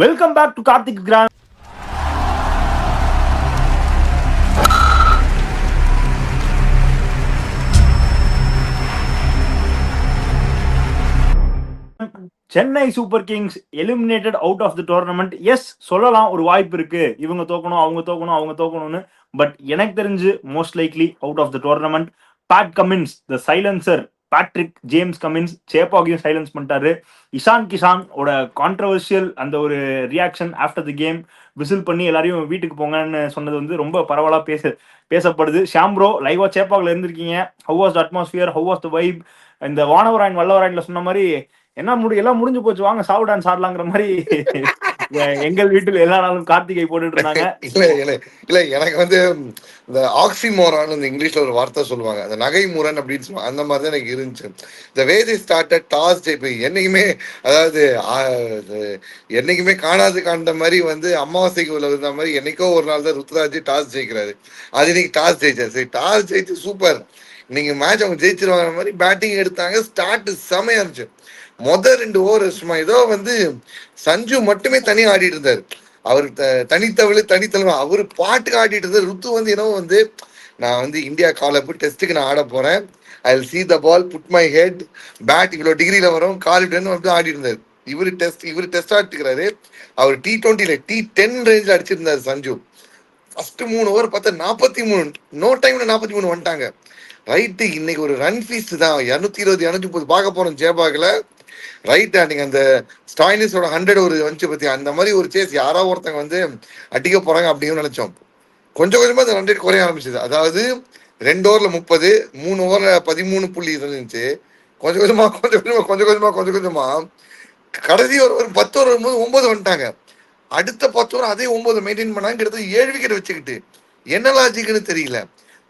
Welcome back to Karthik grand. Chennai Super Kings eliminated out of the tournament. Yes, சொல்லலாம் ஒரு வாய்ப்பு இருக்கு, இவங்க தோக்கணும் அவங்க தோக்கணும் அவங்க தோக்கணும்னு. பட் எனக்கு தெரிஞ்சு most likely out of the tournament. Pat Cummins the silencer, Patrick James Cummins சேப்பாகையும் சைலன்ஸ் பண்ணிட்டாரு. இஷான் கிஷான் ஓட கான்ட்ரவர்ஷியல் அந்த ஒரு reaction after the game, whistle பண்ணி எல்லாரையும் வீட்டுக்கு போங்கன்னு சொன்னது வந்து ரொம்ப பரவலா பேசப்படுது. ஷாம் ப்ரோ லைவா சேப்பாக்ல இருந்திருக்கீங்க. How was the atmosphere, how was the vibe? இந்த வானவராயன் வல்லவராயன்ல சொன்ன மாதிரி என்ன எல்லாம் முடிஞ்சு போச்சு, வாங்க சாவு டான்ஸ் ஆடலாங்கிற மாதிரி எங்கள் வீட்டில் எல்லா நாளும் கார்த்திகை போட்டுட்டு இருந்தாங்க. இல்ல எனக்கு வந்து இந்த ஆக்சிமோரான் இந்த இங்கிலீஷ்ல ஒரு வார்த்தை சொல்லுவாங்க, அந்த நகை முரண் அப்படின்னு சொல்லுவாங்க. அந்த மாதிரி தான் எனக்கு இருந்துச்சு. இந்த வேதி ஸ்டார்டட் டாஸ் ஜெயிப்பு என்னைக்குமே, அதாவது என்னைக்குமே காணாது காண்ட மாதிரி வந்து அமாவாசைக்கு உள்ள இருந்த மாதிரி என்னைக்கோ ஒரு நாள் தான் ருத்ராஜ் டாஸ் ஜெயிக்கிறாரு. அது இன்னைக்கு டாஸ் ஜெயிச்சாரு. சரி, டாஸ் ஜெயிச்சு சூப்பர், நீங்க மேட்ச் அவங்க ஜெயிச்சிருவாங்க மாதிரி பேட்டிங் எடுத்தாங்க. ஸ்டார்ட் செமையா இருந்துச்சு. முதல் 2 ஓவர் சும்மா ஏதோ வந்து சஞ்சு மட்டுமே தனியா ஆடிட்டு இருந்தாரு. அவர் தனித்தலைமை அவரு பாட்டுக்கு ஆடிட்டு இருந்தாரு. ருத்து வந்து என்னவோ வந்து நான் வந்து இந்தியா கால் அப் டெஸ்ட்டுக்கு நான் ஆட போறேன், I will see the ball, put my head, bat இவ்வளவு டிகிரியில வரும், கால் வந்து ஆடி இருந்தாரு. இவரு டெஸ்ட் ஆடிக்கிறாரு. அவர் T20 T10 ரேஞ்சில் அடிச்சிருந்தாரு சஞ்சு. ஃபர்ஸ்ட் 3 ஓவர் பார்த்தா 43, நோ டைம்ல 43 வந்துட்டாங்க. ரைட்டு, இன்னைக்கு ஒரு ரன் ஃபீஸ் தான் 220 230 பார்க்க போறோம் ஜேபாக்ல. ரைட்டா, நீங்க அந்த ஸ்டாயினிஸோட 100 ஒரு வந்துச்சு பத்தி, அந்த மாதிரி ஒரு சேஸ் யாரோ ஒருத்தங்க வந்து அடிக்க போறாங்க அப்படின்னு நினைச்சோம். கொஞ்சம் கொஞ்சமா அந்த 100 குறைய ஆரம்பிச்சது. அதாவது 2 ஓவர்ல 30, 3 ஓவர்ல 13 புள்ளி இருந்துச்சு. கொஞ்சம் கொஞ்சமா கடைசி ஒரு 10 ஓவர் வரும்போது 9 வந்துட்டாங்க. அடுத்த 10 ஓவர் அதே 9 மெயின்டைன் பண்ணாங்க. கிட்டத்தட்ட 7 விக்கெட் வச்சுக்கிட்டு என்ன லாஜிக்னு தெரியல.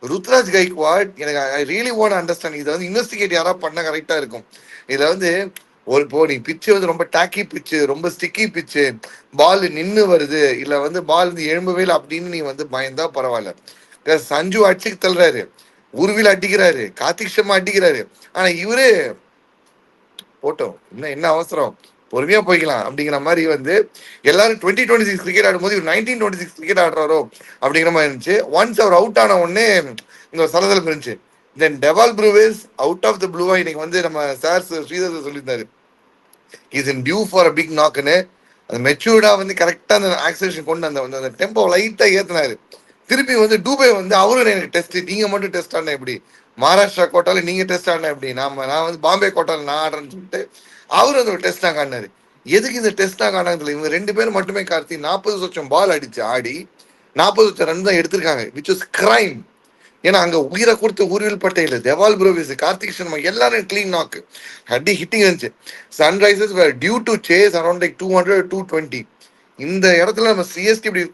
ருத்ராஜ் கைக்வாட், எனக்கு ஐ ரியலி வாண்ட் அண்டர்ஸ்டாண்ட். இதை வந்து இன்வெஸ்டிகேட் யாராவது பண்ண கரெக்டா இருக்கும். இதுல வந்து ஒரு நீ பிச்சு வந்து ரொம்ப டாக்கி பிச்சு, ரொம்ப ஸ்டிக்கி பிச்சு, பால் நின்று வருது, இல்ல வந்து பால் வந்து எழும்பவே இல்லை அப்படின்னு நீ வந்து பயந்தா பரவாயில்ல. சஞ்சு அடிச்சுக்கு தள்ளுறாரு, உருவில அடிக்கிறாரு, கார்த்திக் சர்மா அடிக்கிறாரு. ஆனா இவரு போட்டோம், என்ன அவசரம், பொறுமையா போய்க்கலாம் அப்படிங்கிற மாதிரி வந்து எல்லாரும் 2026 கிரிக்கெட் ஆடும்போது இவர் 1926 கிரிக்கெட் ஆடுறாரோ அப்படிங்கிற மாதிரி இருந்துச்சு. ஒன்ஸ் அவர் அவுட் ஆன உடனே இந்த சலசலப்பு இருந்துச்சு. Then Dewald Brevis out of the ப்ளூவா இன்னைக்கு வந்து நம்ம சார் ஸ்ரீதர் சொல்லியிருந்தாரு, is in due for a big நாக்குன்னு. அந்த மெச்சூர்டா வந்து கரெக்டா அந்த ஆக்சலேஷன் கொண்டு அந்த டெம்போ லைட்டா ஏத்தினாரு. திருப்பி வந்து டூபே வந்து அவரும் எனக்கு டெஸ்ட், நீங்க மட்டும் டெஸ்ட் ஆடினா எப்படி, மகாராஷ்டிரா கோட்டால நீங்க டெஸ்ட் ஆடினா எப்படி, நான் வந்து பாம்பே கோட்டால நான் ஆடுறேன்னு சொல்லிட்டு அவரு அந்த ஒரு டெஸ்ட் தான் காட்டினாரு. எதுக்கு இந்த டெஸ்ட் தான் காணாங்கல, இவங்க 2 பேரும் மட்டுமே கார்த்தி 40 லட்சம் பால் அடிச்சு ஆடி 40 லட்சம் ரன் தான் எடுத்திருக்காங்க, விச் வாஸ் கிரைம். ஏன்னா அங்க உயிரை கொடுத்து ஊர்வில் பட்டேல், டெவால் ப்ரோவிஸ், கார்த்திக் சர்மா எல்லாரும் கிளீன் நாக்கு அடி ஹிட்டிங் இருந்துச்சு. Sunrisers were due to chase around 200 220. இந்த இடத்துல நம்ம சிஎஸ்கே இப்படி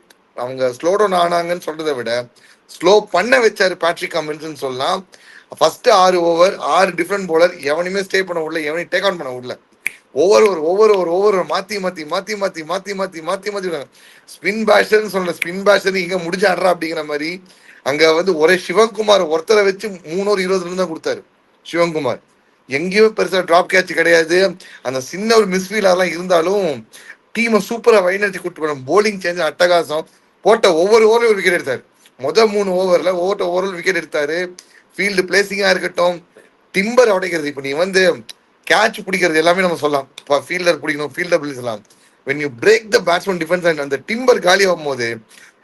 அவங்க ஸ்லோ டவுன் ஆனாங்கன்னு சொல்றதை விட ஸ்லோ பண்ண வச்சாரு பேட்ரிக் கமின்ஸ் சொல்லலாம். ஃபர்ஸ்ட் 6 ஓவர் 6 டிஃப்ரெண்ட் போலர், எவனையுமே ஸ்டே பண்ண விடல, எவனையும் டேக் ஆன் பண்ண விடல. ஒவ்வொரு மாத்தி ஸ்பின் பேஷர் சொல்ற, ஸ்பின் பேஷர் இங்க முடிஞ்சு ஆடுறா அப்படிங்கிற மாதிரி. அங்க வந்து ஒரே சிவகுமார் ஒருத்தரை வச்சு 3 ஓவர் 20 ரன் தான் கொடுத்தாரு சிவகுமார். எங்கேயுமே பெருசா டிராப் கேட்ச் கிடையாது. அந்த சின்ன ஒரு மிஸ்ஃபீலர்லாம் இருந்தாலும் டீமை சூப்பரா வழிநடத்தி கூட்டு போன. போலிங் சேஞ்ச் அட்டகாசம். போட்ட ஒவ்வொரு ஓவரும் ஒரு விக்கெட் எடுத்தாரு. முதல் 3 ஓவர்ல ஓவரில் விக்கெட் எடுத்தாரு. ஃபீல்டு பிளேசிங்கா இருக்கட்டும், டிம்பர் உடைக்கிறது, இப்ப நீ வந்து கேட்ச் பிடிக்கிறது எல்லாமே நம்ம சொல்லலாம். இப்போ ஃபீல்டர் பிடிக்கணும், ஃபீல்டர் பிடிக்கலாம். When you break the batsman defence and அந்த டிம்பர் காலி ஆகும் போது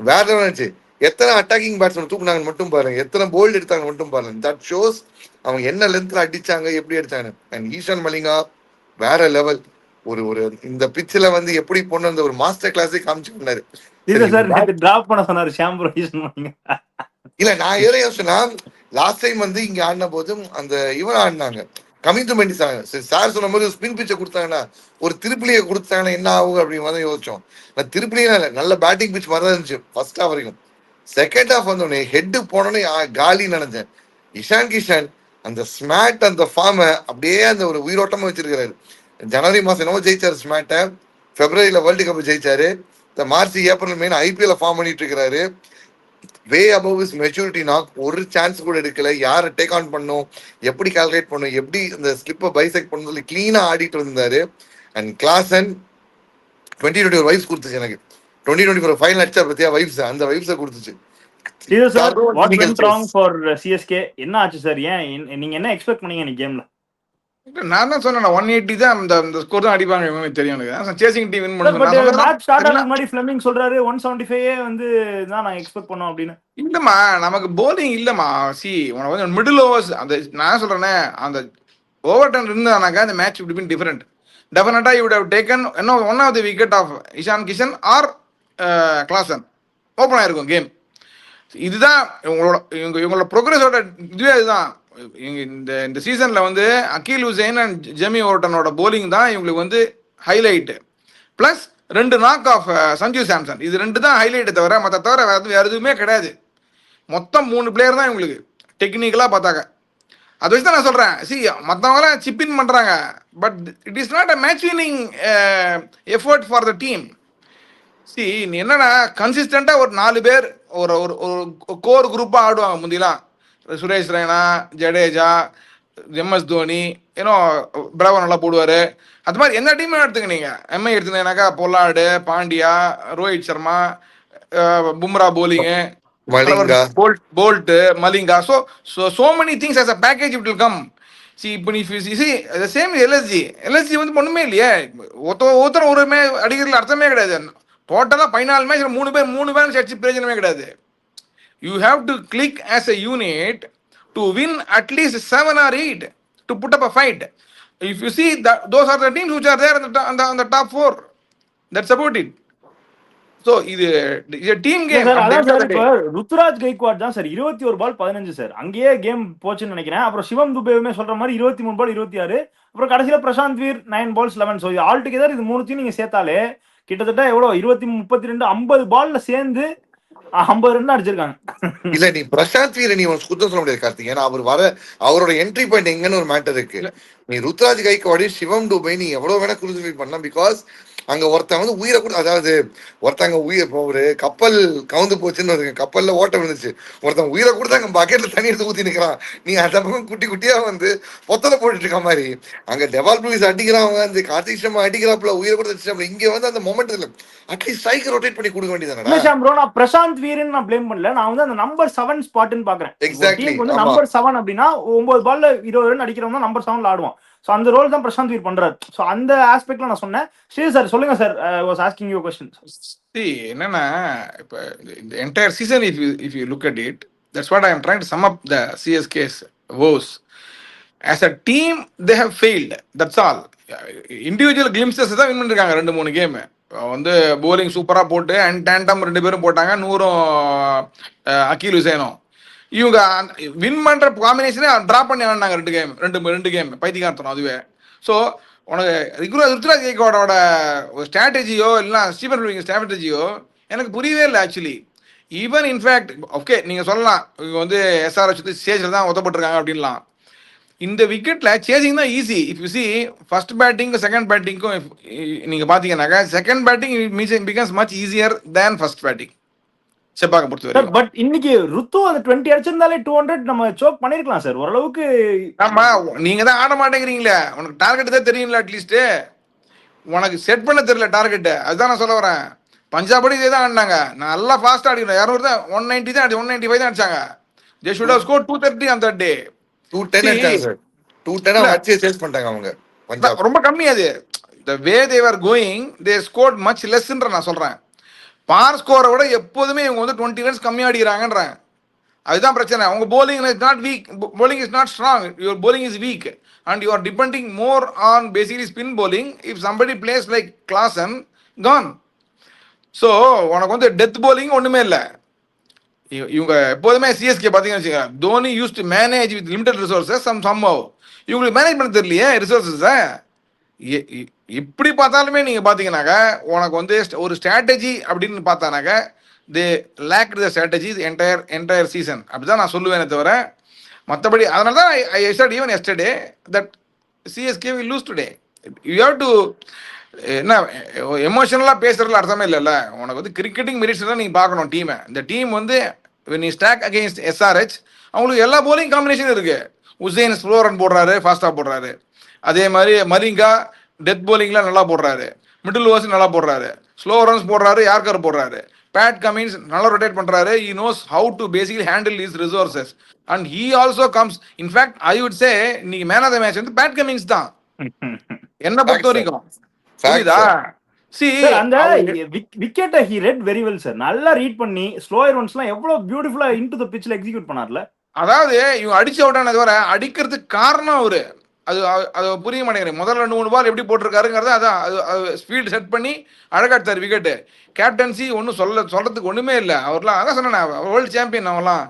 வேற இருந்துச்சு. எத்தனை அட்டாக்கிங் பேட்ஸ்மேன் தூக்குனாங்க மட்டும் பாருங்க, எத்தனை போல்டு எடுத்தாங்க மட்டும் பாருங்க. தட் ஷோஸ் அவங்க என்ன லென்த்ல அடிச்சாங்க, எப்படி அடிச்சாங்க. அண்ட் ஈஷான் மலிங்கா வேற லெவல். ஒரு இந்த பிச்சில் வந்து எப்படி போன அந்த ஒரு மாஸ்டர் கிளாஸே காமிச்சு பண்ணாரு. டிராப் பண்ண சொன்னாரு ஷாம் ப்ரோ. இல்ல, நான் எதை யோசிச்சேன்னா, லாஸ்ட் டைம் வந்து இங்க ஆடின போதும் அந்த இவன் ஆடினாங்க, கமிந்து மெண்டி சார் சொன்ன மாதிரி ஸ்பின் பிச்சை கொடுத்தாங்கன்னா, ஒரு திருப்பிலியை கொடுத்தாங்கன்னா என்ன ஆகும் அப்படின்னு மாதிரி யோசிச்சோம். நான் திருப்பிலியே நல்ல பேட்டிங் பிச் மாதிரி தான் இருந்துச்சு ஃபர்ஸ்ட் ஹாஃப் வரைக்கும். செகண்ட் ஹாஃப் வந்தோடனே ஹெட்டு போனோடனே காலி நினைச்சேன். இஷான் கிஷான் அந்த ஸ்மாட் அந்த ஃபார்மை அப்படியே அந்த ஒரு உயிரோட்டமா வச்சிருக்கிறாரு. ஜனவரி மாசம் என்னவோ ஜெயிச்சாரு ஸ்மாட்டை, பிப்ரவரியில வேர்ல்டு கப் ஜெயிச்சாரு, இந்த March April main IPL form பண்ணிட்டு இருக்கிறாரு. Way above is maturity knock. ஒரு சான்ஸ் கூட எடுக்கல. யாரை டேக் ஆன் பண்ணும், எப்படி கால்குலேட் பண்ணும், எப்படி இந்த ஸ்லிப்பை பைசெக்ட் பண்ண சொல்லி கிளீனா ஆடிட்டு இருந்தாரு. அண்ட் கிளாசன் 2020 வைப்ஸ் கொடுத்துச்சு எனக்கு. 2024 ஃபைனல் அடிச்சா பத்தியா வைப்ஸ், அந்த வைப்ஸை கொடுத்துச்சு. இது sir Thorough what technical vent chess. Wrong for CSK? என்ன ஆச்சு சார்? ஏன் நீங்க என்ன எக்ஸ்பெக்ட் பண்ணீங்க இந்த கேம்ல? நான் தான் சொன்னேன் 180 தான் அந்த ஸ்கோர் தான் அடிப்பாங்க இவங்க தெரியும் எனக்கு. Chasing team win sir but பண்ணுவேன் மேட்ச் ஸ்டார்ட் ஆனதுக்கு முன்னாடி ஃபிளமிங் சொல்றாரு 175 வந்து தான் நான் எக்ஸ்பெக்ட் பண்ணோம் அப்படின்னு. இல்லம்மா, நமக்கு போலிங் இல்லம்மா. உனக்கு வந்து மிடில் ஓவர்ஸ் அந்த நான் சொல்றேனே, அந்த ஓவர் டர்ன் இருந்தானாக்கா அந்த match would been different. Definitely you would have taken one of the wicket of Ishan Kishan or Klaasen. Open ஆயிருக்கும் கேம். இதுதான் இவங்களோட ப்ரோக்ரஸோட இதுவே இதுதான். இந்த சீசன்ல வந்து அகில் ஹுசைன் அண்ட் ஜெமி ஓர்டனோட போலிங் தான் இவங்களுக்கு வந்து highlight. Plus 2 knock of Sanju Samson. இது 2 தான் ஹைலைட்டை தவிர மற்ற தவிர வேற எதுவுமே கிடையாது. மொத்தம் 3 பிளேயர் தான் இவங்களுக்கு டெக்னிக்கலாக பார்த்தாங்க. அதை வச்சு தான் நான் சொல்கிறேன். மற்றவங்களாம் சிப்பின் பண்ணுறாங்க, but it is not a match winning effort for the team. நீ என்னன்னா கன்சிஸ்டண்டாக ஒரு 4 பேர் ஒரு ஒரு கோர் குரூப்பாக ஆடுவாங்க. முந்திலாம் சுரேஷ் ரெய்னா, ஜடேஜா, எம்எஸ் தோனி, ஏன்னோ பிரவா நல்லா போடுவார். அது மாதிரி எந்த டீமும் எடுத்துக்க நீங்கள் எம்ஐ எடுத்துனீங்கன்னாக்கா Pollard, Pandya, Rohit Sharma, Bumrah bowling, Boult, Malinga. So many things as a package it will come. இப்போ நீ the same எல்எஸ்ஜி வந்து ஒண்ணுமே இல்லையே. ஒருத்தர் ஒரு அடிக்கிறதுல அர்த்தமே கிடையாது. டோட்டலா 14 மேட்ச் 3 பேர் அடிச்சு பிரயோஜனமே கிடையாது. You have to click as a unit to win at least 7 or 8 to put up a fight. If you see that those are the teams which are there on the top 4. That's about it. So இது team game. இப்ப ருத்துராஜ் கைக்வாட் தான் sir 21 பால் 15 sir. அங்கேயே game போச்சுன்னு நினைக்கிறேன். அப்புறம் சிவம் துபேவுமே சொல்ற மாதிரி 23 பால் 26. அப்புறம் கடைசியில Prashant Veer 9 balls 11. So all together இது 3 நீங்க சேர்த்தாலே கிட்டத்தட்ட எவ்வளவு 20 32 50 பால்ல சேர்ந்து 50 ரன் அடிச்சிருக்காங்க. இல்ல நீ பிரசாந்த் வீர நீ குத்தம் சொல்ல முடியாது கார்த்திக். ஏன்னா அவரோட என்ட்ரி பாயிண்ட் எங்கன்னு ஒரு மேட்டர் இருக்கு. நீ ருத்ராஜ் கைக்வாடி, சிவம் துபே நீ எவ்வளவு வேணா குரூசிஃபை பண்ணலாம். பிகாஸ் அங்க ஒருத்தன் வந்து உயிரை கூட, அதாவது ஒருத்தங்க உயிர் ஒரு கப்பல் கவுந்து போச்சுன்னு வருங்க, கப்பல்ல ஓட்டம் இருந்துச்சு, ஒருத்தன் உயிரை கூட அங்க பக்கெட்ல தண்ணி எடுத்து ஊத்தி நிக்கிறான். நீ அந்த பக்கம் குட்டி குட்டியா வந்து பொத்தலை போட்டுட்டு இருக்க மாதிரி அங்க டெவால் பிளீஸ் அடிக்கிறாங்க, அந்த கார்த்திக் சர்மா அடிக்கிறாப்புல உயிரை கூட. இங்க வந்து அந்த மொமெண்ட் இல்ல, அட்லீஸ்ட் ஸ்ட்ரைக் ரொட்டேட் பண்ணி கொடுக்க வேண்டியதானே. நான் பிரசாந்த் வீரன் நான் பிளேம் பண்ணல, நான் வந்து அந்த நம்பர் 7 ஸ்பாட்னு பாக்குறேன். எக்ஸாக்ட்லி வந்து நம்பர் 7 அப்படின்னா 9 பால்ல 20 ரன் அடிக்கிறவங்க நம்பர் 7ல ஆடுவான். சோ அந்த ரோல் தான் பிரசாந்த் வீர் பண்றாரு. சோ அந்த ஆஸ்பெக்ட்ல நான் சொன்னேன். ஸ்ரீ சார் சொல்லுங்க sir. Was asking you question. என்னன்னா இப்ப இந்த entire season if you look at it, that's what I am trying to sum up the CSK's woes. As a team they have failed, that's all. Individual glimpses தான் win பண்ணிருக்காங்க 2-3 game. வந்து polling சூப்பரா போட்டு and tandem 2 பேரும் போட்டாங்க, 100 அகில் ஹுசைனும். இவங்க win பண்ற காம்பினேஷனே draw பண்ணி ஆடினாங்க 2 கேம் பைத்தியகார்த்தனம் அதுவே. ஸோ உனக்கு ருத்ராஜ் கைக்வாடோட ஸ்ட்ராட்டஜியோ இல்லைன்னா ஸ்டீபன் பில்லிங் ஸ்ட்ராட்டஜியோ எனக்கு புரியவே இல்லை ஆக்சுவலி. ஈவன் இன்ஃபேக்ட் ஓகே நீங்கள் சொல்லலாம் இவங்க வந்து எஸ்ஆர்எச் வந்து சேஜில் தான் ஒத்தப்பட்டிருக்காங்க அப்படின்லாம். இந்த விக்கெட்ல சேசிங் தான் easy. If you see first பேட்டிங்கும் செகண்ட் பேட்டிங்கும் நீங்க பாத்தீங்கன்னாக்கா second batting becomes much easier than first batting செப்பாக்க பொறுத்தவரை. பட் இன்னைக்கு ருத்து அந்த 20 அடிச்சிருந்தாலே 200 நம்ம சோக் பண்ணிருக்கலாம் சார் ஓரளவுக்கு. ஆமா, நீங்க தான் ஆட மாட்டேங்கிறீங்களே. உனக்கு டார்கெட் தான் தெரியும்ல, அட்லீஸ்ட் உனக்கு செட் பண்ண தெரியல டார்கெட். அதுதான் நான் சொல்ல வரேன். பஞ்சாபடி இதே தான் ஆடினாங்க, நல்லா ஃபாஸ்ட் ஆடிக்கணும். 200 தான் 190 தான் 195 தான் அடிச்சாங்க. They should have scored 230 on that day. 210 அடிச்சாங்க சார். 210 அடிச்சு சேஸ் பண்ணிட்டாங்க அவங்க. பஞ்சாப் ரொம்ப கம்மி அது. The way they were going they scored much less ன்ற நான் சொல்றேன். பார் ஸ்கோரை விட எப்போதுமே இவங்க வந்து 20 ரன்ஸ் கம்மியா அடிக்கிறாங்கன்றேன். அதுதான் பிரச்சனை. உங்க bowling is not weak, bowling is not strong, your bowling is weak and you are depending more on basically spin bowling. If somebody plays like Klaasen, gone. So உனக்கு வந்து டெத் bowling ஒண்ணுமே இல்லை. இவங்க எப்போதுமே சிஎஸ்கே பார்த்தீங்கன்னு வச்சுக்கோங்க, Dhoni use to manage with limited resources somehow. இவங்களுக்கு manage பண்ண தெரியலையே ரிசோர்ஸஸை. எப்படி பார்த்தாலுமே நீங்கள் பார்த்தீங்கன்னாக்கா உனக்கு வந்து ஒரு ஸ்ட்ராட்டஜி அப்படின்னு பார்த்தானாக்கா they lack the strategy entire season. அப்படிதான் நான் சொல்லுவேனே தவிர மற்றபடி. அதனால தான் I said even yesterday that CSK will lose today. You have to என்ன எமோஷனலாக பேசுறதுல அர்த்தமே இல்லைல்ல. உனக்கு வந்து கிரிக்கெட்டிங் மெரிட்ஸ் தான் நீங்கள் பார்க்கணும் டீமை. இந்த டீம் வந்து when you stack against SRH அவங்களுக்கு எல்லா போலிங் காம்பினேஷன் இருக்கு. உசேன் ஸ்லோ ரன் போடுறாரு, ஃபாஸ்டாக போடுறாரு. அதே மாதிரி மலிங்கா டெத் போலிங்லாம் நல்லா போடுறாரு. மிடில் ஓவர்ஸ் நல்லா போடுறாரு, ஸ்லோ ரன்ஸ் போடுறாரு, யார்கர் போடுறாரு. பேட் கமின்ஸ் நல்லா ரொட்டேட் பண்றாரு. he knows how to basically handle his resources and he also comes. In fact I would say இன்னைக்கு மேன் ஆஃப் த மேட்ச் வந்து பேட் கமின்ஸ் தான் என்ன பொறுத்த Fact, sir. வரைக்கும். Fact, புரியுதா? sir. See, சார் அந்த அவரு- விக்கெட்டை he red very well sir. நல்லா ரீட் பண்ணி ஸ்லோயர் ஒன்ஸ்லாம் எவ்வளவு பியூட்டிஃபுல்லா இன்டு த பிட்ச்ல எக்ஸிக்யூட் பண்ணார்ல. அதாவது இவங்க அடிச்சு அவுட் ஆனது வர அடிக்கிறதுக்கு காரணம் அவரு. அது புரிய மாட்டேங்கிறேன். முதல்ல 2-3 பால் எப்படி போட்டிருக்காருங்கிறத அதான் அது ஸ்பீட் செட் பண்ணி அழகா எடுத்தார் விக்கெட்டு. கேப்டன்சி ஒன்றும் சொல்றதுக்கு ஒண்ணுமே இல்லை. அவர்லாம் அதான் சொன்னேன், வேர்ல்டு சாம்பியன் அவங்கலாம்.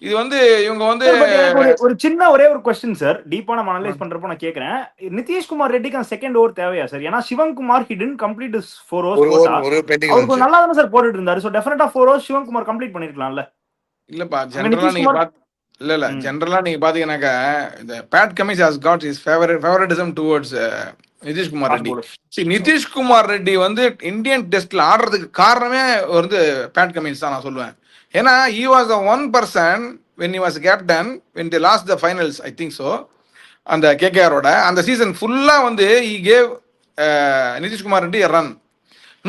இது வந்து இவங்க வந்து Sir, but எனக்கு ஒரு சின்ன ஒரே ஒரு கொஸ்டின் சார், டீப்பா நம்ம அனலைஸ் பண்றப்போ நான் கேக்குறேன், நிதிஷ்குமார் ரெட்டிக்கு அந்த செகண்ட் ஓவர் தேவையா சார்? ஏன்னா சிவன்குமார் ஹி டிட் கம்ப்ளீட் 4 ஒரு ஓவர்ஸ் போட்டா ஒரு பெண்டிங் அவருக்கு வந்துச்சு. நல்லா தானே சார் போட்டுட்டு இருந்தாரு. சோ டெஃபினட்டா 4 ஓவர்ஸ் சிவன்குமார் கம்ப்ளீட் பண்ணிருக்கலாம்ல. இல்லப்பா, அங்க ஜென்ரலா நீங்க நிதிஷ்குமார் இல்ல ஜென்ரலா நீங்க பாத்தீங்கன்னாக்கா இந்த Pat Cummins has got is favouritism towards Nitish Kumar Reddy. See, Nitish Kumar Reddy வந்து இந்தியன் டெஸ்ட்ல ஆடுறதுக்கு காரணமே வந்து பேட் கமின்ஸ் தான் நான் சொல்லுவேன். ஏன்னா he was the one person when he was captain when they lost the finals, I think so, அந்த கேகேஆரோட அந்த சீசன் ஃபுல்லா வந்து he gave Nitish Kumar Reddy a run.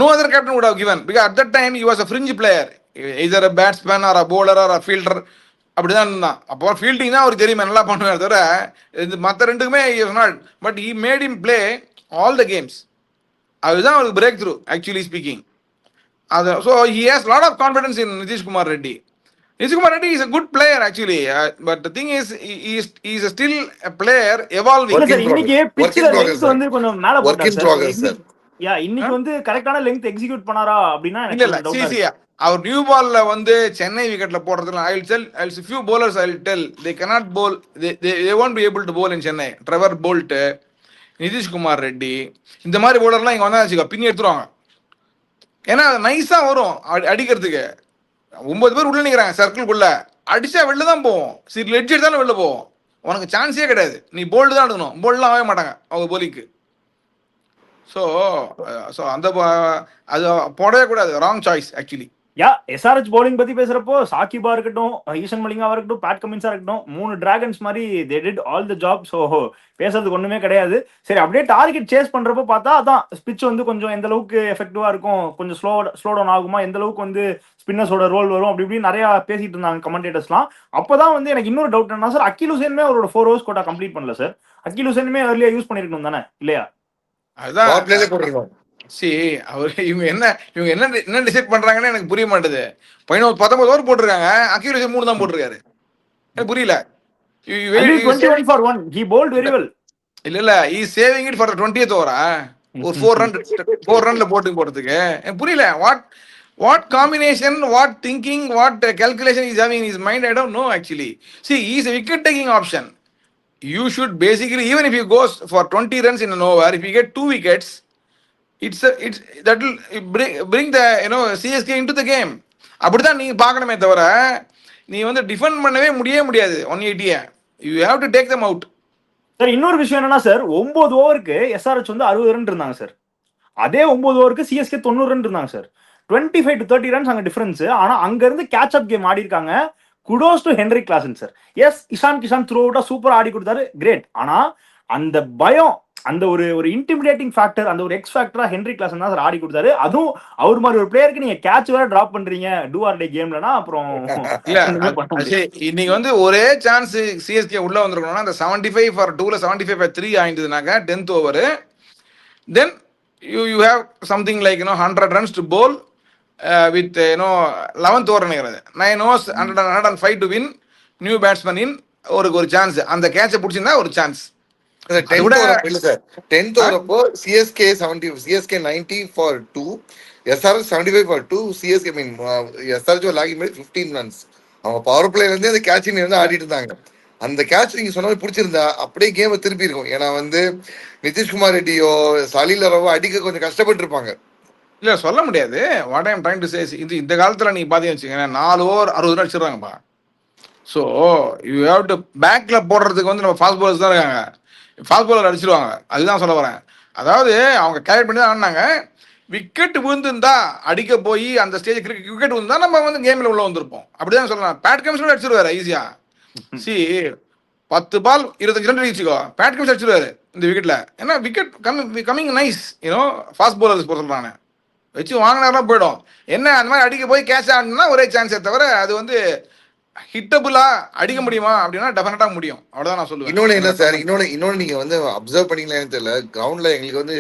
No other captain would have given because at that time he was a fringe player, either a batsman or a bowler or a fielder. அப்படிதான் இருந்தான். அப்போ fielding தான் அவருக்கு தெரியுமே, நல்லா பண்ணுவார் தவிர இது மற்ற ரெண்டுக்குமே not. But he made him play all the games. அதுதான் அவருக்கு பிரேக் த்ரூ ஆக்சுவலி ஸ்பீக்கிங். அது so he has lot of confidence in Nitishkumar Reddy. Nitishkumar Reddy is a good player actually, but the thing is he is still a player evolving. இல்ல sir, இன்னைக்கு பிட்ச்ல Work in length வந்து கொஞ்சம் மேல Work போட்டார் in sir. progress, sir. யா இன்னைக்கு வந்து கரெக்டான length execute பண்ணாரா அப்படினா இல்ல எனக்கு டவுட்டா சி இருக்கு. அவர் நியூ பால்ல வந்து சென்னை விக்கெட்ல போடுறதுல I will few bowlers I will tell they cannot bowl, they won't be able to bowl in Chennai. Trevor Boult, Nitishkumar Reddy, இந்த மாதிரி பவுலர்லாம் இங்க வந்தா வச்சுக்கோ பின்னி எடுத்துருவாங்க. ஏன்னா நைஸா வரும் அடிக்கிறதுக்கு. 9 பேர் உள்ள நிக்கிறாங்க சர்க்கிள்குள்ள, அடிச்சா வெளில தான் போவோம். சரி லெட்ஜ் எடுத்தாலும் வெளில போவோம். உனக்கு சான்ஸே கிடையாது, நீ போல்டு தான் எடுக்கணும். போல்ட்லாம் ஆகவே மாட்டாங்க அவங்க போலிக்கு. ஸோ அந்த அது போடவே கூடாது, ராங் சாய்ஸ் ஆக்சுவலி. யா எஸ்ஆர்ஹெச் பவுலிங் பத்தி பேசுறப்போ சாகிபா இருக்கட்டும், ஈஷன் மலிங்காவா இருக்கட்டும், பேட் கமின்ஸா இருக்கட்டும், 3 டிராகன்ஸ் மாதிரி they did all the job. So பேசுறதுக்கு ஒண்ணுமே கிடையாது. சரி, அப்படியே டார்கெட் சேஸ் பண்றப்போ பார்த்தா அதான் ஸ்பிட்ச் வந்து கொஞ்சம் எந்த அளவுக்கு எஃபெக்டிவா இருக்கும், கொஞ்சம் ஸ்லோ டவுன் ஆகுமா, எந்த அளவுக்கு வந்து ஸ்பின்னர்ஸோட ரோல் வரும், அப்படி இப்படி நிறைய பேசிட்டு இருந்தாங்க கமெண்டேட்டர்ஸ்லாம். அப்பதான் வந்து எனக்கு இன்னொரு டவுட் என்ன சார், அகில் ஹுசேனுமே அவரோட 4 ஓவர்ஸ் கோட்டா கம்ப்ளீட் பண்ணல சார். அகில் ஹுசேனுமே ஏர்லியா யூஸ் பண்ணிருக்கணும் தானே இல்லையா? அதுதான் Power play ல போட்டிருக்கோம். இவங்க என்ன டிசைட் பண்றாங்கன்னு எனக்கு புரிய மாட்டேது. 19 ஓவர் போட்டிருக்காங்க, அகில் ஹுசேன் 3 தான் போட்டிருக்காரு. எனக்கு புரியல. Only 21 for 1. He bowled very well. இல்ல he is saving it for the 20th ஓவரா ஒரு 4 ரன்ல போடுறதுக்கு எனக்கு புரியல. what combination, what thinking, what calculation he is having in his mind, I don't know actually. See, he is a wicket taking option. You should basically, even if he goes for 20 runs in an over, if you get 2 wickets, it's that will bring the CSK into the game. அப்படிதான் நீங்க பார்க்கணுமே தவிர நீ வந்து defend பண்ணவே முடியாது 180. you have to take them out. Sir இன்னொரு விஷயம் என்னன்னா சார், 9 ஓவருக்கு எஸ்ஆர்ஹெச் வந்து 60 ரன் இருந்தாங்க சார். அதே 9 ஓவருக்கு சிஎஸ்கே 90 ரன் இருந்தாங்க சார். 25 to 30 ரன்ஸ் அங்க டிஃபரன்ஸ். ஆனா அங்க இருந்து கேட்ச் அப் கேம் ஆடி இருக்காங்க. Kudos to Henry Klaasen sir. Yes, Ishan Kishan through அவுட்டா சூப்பரா ஆடி கொடுத்தாரு, கிரேட். ஆனா அந்த பயம், அந்த ஒரு இன்டிமிடேட்டிங் ஃபேக்டர், அந்த ஒரு எக்ஸ் ஃபேக்டரா ஹென்ரி கிளாசன் தான் சார் ஆடி கொடுத்தாரு. அதுவும் அவர் மாதிரி ஒரு பிளேயருக்கு நீங்க கேட்ச் வேற டிராப் பண்றீங்க டூ ஆர் டே கேம்லனா அப்புறம் இன்னைக்கு வந்து ஒரே சான்ஸ் சிஎஸ்கே உள்ள வந்திருக்கணும்னா அந்த 75 for 2ல 75 for 3 ஆயிடுதுனாக்க 10th over, then you have something like 100 runs to bowl with 11th over நினைக்கிறது 9 overs 105 to win, new batsman in, ஒரு சான்ஸ். அந்த கேட்சை பிடிச்சிருந்தா ஒரு சான்ஸ். 10th over அப்போ CSK 90 for 2, SRH 75 for 2. CSK mean SRH lagging பண்ணி 15 runs. அவங்க power பிளேல இருந்து அந்த கேட்சிங் வந்து ஆடிட்டு இருந்தாங்க. அந்த கேட்ச் நீங்க சொன்ன மாதிரி பிடிச்சிருந்தா அப்படியே கேமை திருப்பி இருக்கும். ஏன்னா வந்து நிதிஷ்குமார் ரெட்டியோ சலீலரவோ அடிக்க கொஞ்சம் கஷ்டப்பட்டு இருப்பாங்க. இல்ல சொல்ல முடியாது. What I am trying to say, இந்த காலத்துல நீங்க பாத்தீங்கன்னு வச்சுக்கோங்க, 4 ஓவர் 60 ரன் அடிச்சிடுறாங்கப்பா. ஸோ யூ ஹேவ் டு பேக்ல போடுறதுக்கு வந்து நம்ம ஃபாஸ்ட் பவுலர்ஸ் தான் இருக்காங்க. ஃபாஸ்ட் பவுலர் அடிச்சிருவாங்க. அதுதான் சொல்ல வரேன். அதாவது அவங்க கேரி பண்ணி தான் ஆடினாங்க. விக்கெட் விழுந்துருந்தா அடிக்க போய் அந்த ஸ்டேஜ் விக்கெட் விழுந்தா நம்ம வந்து கேம்ல உள்ள வந்திருப்போம். அப்படிதான் சொல்லலாம். பேட் கமின்ஸ் அடிச்சிருவாரு ஈஸியா. சி 10 பால் 25 ரன் அடிச்சுக்கோ, பேட் கமின்ஸ் அடிச்சிருவாரு. இந்த விக்கெட்ல. ஏன்னா wicket coming nice you know fast bowlers போட சொல்றாங்க. வச்சு வாங்கினாலாம் போயிடும். என்ன அந்த மாதிரி அடிக்க போய் கேட்ச் ஆடணும்னா ஒரே சான்ஸே தவிர அது வந்து ஹிட்டபுளா அடிக்க முடியுமா அப்படின்னா டெஃபினட்டா முடியும். அவ்வளவுதான் நான் சொல்லுவேன். இன்னொன்னு என்ன என்னோட சார், கமெண்ட். இன்னொன்னு நீங்க வந்து அப்சர்வ் பண்ணீங்களான்னு தெரியல, கிரவுண்ட்ல எங்களுக்கு வந்து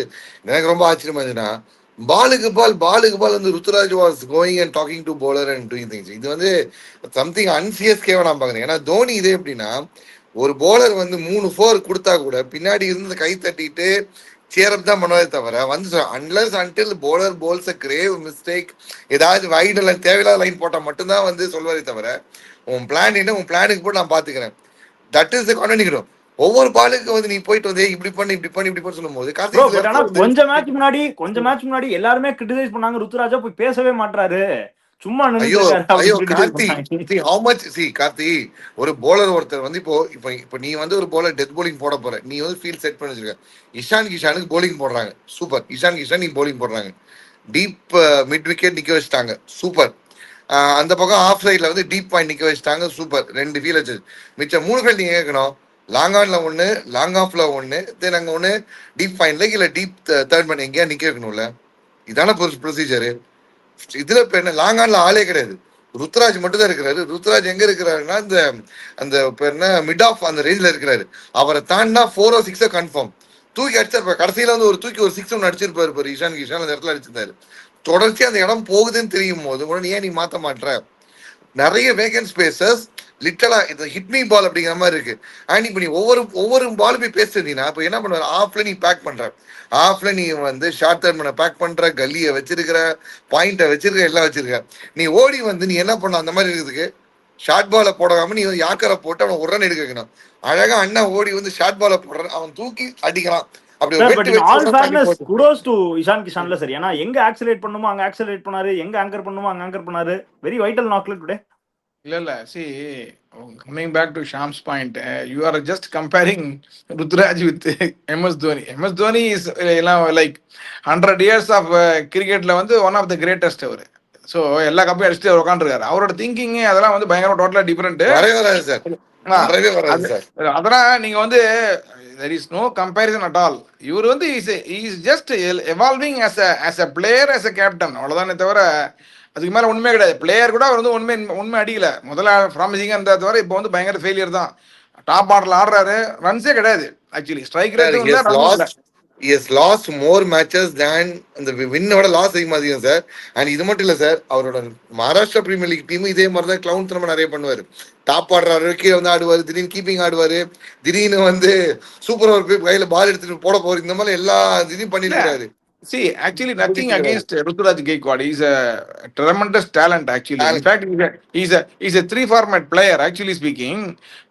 எனக்கு ரொம்ப ஆச்சரியமா இருந்துச்சுன்னா, பாலுக்கு பால் வந்து Ruturaj was going and talking to bowler and doing things. இது வந்து சம்திங் அன்சிஎஸ்கேவா நான் பாக்குறேன். ஏன்னா தோனி இதே எப்படின்னா, ஒரு bowler வந்து 3 4 கொடுத்தா கூட பின்னாடி இருந்து கை தட்டிட்டு சேரப் தான் பண்ணுவதே தவிர வந்து unless until bowler bowls a grave mistake, ஏதாவது வைடு லைன் தேவையில்லாத லைன் போட்டா மட்டும்தான் வந்து சொல்வாரே தவிர, உன் பிளான் என்ன, உன் பிளானுக்கு போட்டு நான் பாத்துக்கிறேன், தட் இஸ் கான்டினியூ. ஒவ்வொரு பாலுக்கு வந்து நீ போயிட்டு வந்து இப்படி பண்ணி இப்படி பண்ணி இப்படி பண்ணி சொல்லும் போது ப்ரோ பட் ஆனா கொஞ்ச கார்த்திக் மேட்ச் முன்னாடி எல்லாருமே கிரிட்டிசைஸ் பண்ணாங்க, ருத்துராஜா போய் பேசவே மாட்டாரு, சும்மா நின்னுட்டு ஐயோ இருக்காரு ஐயோ அப்படின்னு கிரிட்டிசைஸ் கார்த்தி, பண்ணாங்க. see how much, see Karthi, ஒரு போலர் ஒருத்தர் வந்து இப்போ இப்போ இப்போ நீ வந்து ஒரு போலர் டெத் bowling போட போற, நீ வந்து ஃபீல்ட் செட் பண்ணி வச்சிருக்க, இஷான் கிஷானுக்கு bowling போடுறாங்க, சூப்பர். இஷான் கிஷான் நீ bowling போடுறாங்க, டீப் மிட் விக்கெட் நிக்க வச்சுட்டாங்க, சூப்பர். அந்த பக்கம் ஆஃப் சைட்ல வந்து டீப் பாயிண்ட் நிக்க வச்சுட்டாங்க, சூப்பர். 2 ஃபீல் வச்சு மிச்சம் 3 ஃபீல் நீங்க கேட்கணும், லாங் ஆன்ல ஒன்னு, லாங் ஆஃப்ல ஒன்னு, தென் அங்க ஒன்னு டீப் பாயிண்ட்ல இல்ல டீப் தேர்ட் மேன் எங்கேயா நிக்க வைக்கணும்ல. இதான ப்ரொசீஜர். இதுல இப்ப என்ன, லாங் ஆன்ல ஆளே கிடையாது, ருத்ராஜ் மட்டும் தான் இருக்கிறாரு. ருத்ராஜ் எங்க இருக்கிறாருன்னா அந்த அந்த பேர் என்ன மிட் ஆஃப் அந்த ரேஞ்சில் இருக்கிறாரு. அவரை தாண்டினா 4 or 6 கன்ஃபார்ம் தூக்கி அடிச்சிருப்பாரு. கடைசியில வந்து ஒரு தூக்கி ஒரு 6 ஒன்று அடிச்சிருப்பாரு பாரு, இஷான் கிஷான் அந்த இடத்துல அடிச்சிருந்தாரு. தொடர்ச்சி அந்த இடம் போகுதுன்னு தெரியும் போது கூட ஏன் நீ மாத்த மாட்ற? நிறைய வேகன்ட் ஸ்பேசஸ் லிட்டலா இது ஹிட் மீ பால் அப்படிங்கிற மாதிரி இருக்கு. அண்ட் இப்போ நீ ஒவ்வொரு பால் போய் பேசுறீங்கன்னா இப்போ என்ன பண்ணுவாரு, ஆஃப்ல நீ பேக் பண்ற, ஆஃப்ல நீ வந்து ஷார்ட் டர்ம் பேக் பண்ற, கல்லியை வச்சிருக்கிற, பாயிண்ட்டை வச்சிருக்க, எல்லாம் வச்சிருக்க. நீ ஓடி வந்து நீ என்ன பண்ண அந்த மாதிரி இருக்குதுக்கு, ஷார்ட் பாலை போடாம நீ வந்து யாக்கரை போட்டு அவன் ஒரு ரன் எடுக்க வைக்கணும். அழகா அண்ணா ஓடி வந்து ஷார்ட் பாலை போடுறான், அவன் தூக்கி அடிக்கிறான், அப்படி ஒரு சார் பட் வெட்டு இன் வச்சு ஆல் ஒரு தண்ணி ஃபேர்னஸ் போட்டு. குடோஸ் டு இஷான் கிஷான்ல சார். ஏன்னா எங்க ஆக்சலேட் பண்ணுமோ அங்க ஆக்சலேட் பண்ணாரு, எங்க ஆங்கர் பண்ணுமோ அங்க ஆங்கர் பண்ணாரு. வெரி வைட்டல் நாக்ல டுடே. இல்ல see, coming back to Shams point, you are just comparing Ruturaj with MS Dhoni. MS Dhoni is எல்லாம் லைக் 100 years ஆஃப் கிரிக்கெட்ல வந்து ஒன் ஆஃப் த கிரேட்டஸ்ட் அவர். ஸோ எல்லா கப்பையும் அடிச்சுட்டு அவர் உட்காந்துருக்காரு. அவரோட திங்கிங் அதெல்லாம் வந்து பயங்கரமா டோட்டலா டிஃபரெண்ட். வரவே வராது சார், வரவே வராது சார். அதெல்லாம் நீங்க வந்து there is no comparison at all. இவர் வந்து is just evolving as a player, as a captain, அவ்வளவுதானே தவிர அதுக்கு மேல உண்மையே கிடையாது. பிளேயர் கூட அவர் வந்து உண்மை அடிக்கல. முதல்ல ப்ராமிசிங்கா இருந்த தவிர இப்போ வந்து பயங்கர ஃபெயிலியர் தான். டாப் ஆர்டர்ல ஆடுறாரு, ரன்ஸே கிடையாது. Actually strike rate he has lost, he has lost more matches than அந்த வின்னோட லாஸ் அதிகம் சார். அண்ட் இது மட்டும் இல்ல சார், அவரோட மகாராஷ்டிரா பிரீமியர் லீக் டீம் இதே மாதிரி தான் கிளவுன் தனமா நிறைய பண்ணுவாரு. டாப் ஆடுறாரு, கீழே வந்து ஆடுவாரு, திடீர்னு கீப்பிங் ஆடுவாரு, திடீர்னு வந்து சூப்பர் ஓவர் போய் கையில பால் எடுத்துட்டு போட போறாரு, இந்த மாதிரி எல்லா இதையும் பண்ணிருக்காரு. See, actually, nothing against Ruturaj Gaikwad. He's a tremendous talent, actually. In fact, he's a 3-format player, actually speaking.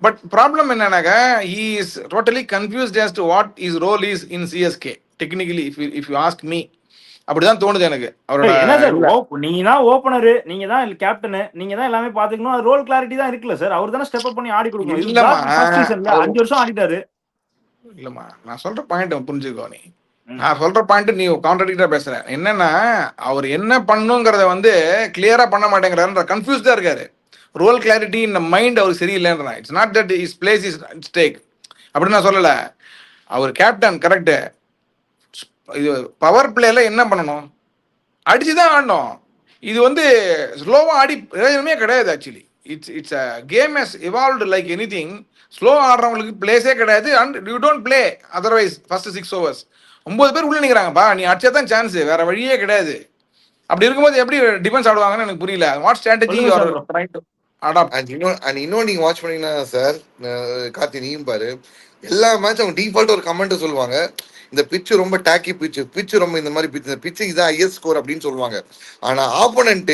But problem என்னன்னாக்க, he is totally confused as to what his role is in CSK. Technically, if you ask me, அப்படிதான் தோணுது எனக்கு. அவரோட என்ன sir, நீங்க தான் opener, நீங்க தான் கேப்டன், நீங்க தான் எல்லாமே பாத்துக்கணும். ரோல் கிளாரிட்டி தான் இருக்குல்ல சார். அவர் தானே ஸ்டெப் அப் பண்ணி ஆடி கொடுக்கணும். இல்லம்மா. ஃபர்ஸ்ட் சீசன்ல 5 வருஷம் ஆடிட்டாரு. இல்லம்மா, நான் சொல்ற பாயிண்ட் புரிஞ்சுக்கோ. நான் சொல்ற பாயிண்ட் நீ கான்ட்ராடிக்டா பேசுற. என்னன்னா அவர் என்ன பண்ணுங்கிறத வந்து கிளியரா பண்ண மாட்டேங்கிறாரு, கன்ஃபியூஸ்டா இருக்காரு. ரோல் கிளாரிட்டி இந்த மைண்ட் அவர் சரியில்லைன்றா. It's not that is place is stake அப்படின்னு நான் சொல்லல. அவர் கேப்டன் கரெக்ட். இது பவர் பிளேல என்ன பண்ணணும், அடிச்சுதான் ஆடணும். இது வந்து ஸ்லோவா ஆடி பிரயோஜனமே கிடையாது. Actually it's a game has evolved like anything. Slow ஆடுறவங்களுக்கு பிளேஸே கிடையாது. And you don't play otherwise first 6 overs. 9 பேர் உள்ள நிக்கிறாங்கப்பா, நீ அடிச்சா தான் சான்ஸ், வேற வழியே கிடையாது. அப்படி இருக்கும்போது எப்படி டிஃபென்ஸ் ஆடுவாங்கன்னு எனக்கு புரியல. What strategy you are trying to adapt. இன்னும் நீங்க வாட்ச் பண்ணீங்கன்னா சார், கார்த்தி நீயும் பாரு, எல்லா மேட்ச் அவங்க டிஃபால்ட் ஒரு கமெண்ட் சொல்லுவாங்க, இந்த பிச்சு ரொம்ப டாக்கி பிச்சு ரொம்ப இந்த மாதிரி பிச்சு, இந்த பிச்சு இதான் ஹையஸ்ட் ஸ்கோர் அப்படின்னு சொல்லுவாங்க. ஆனா ஆப்போனன்ட்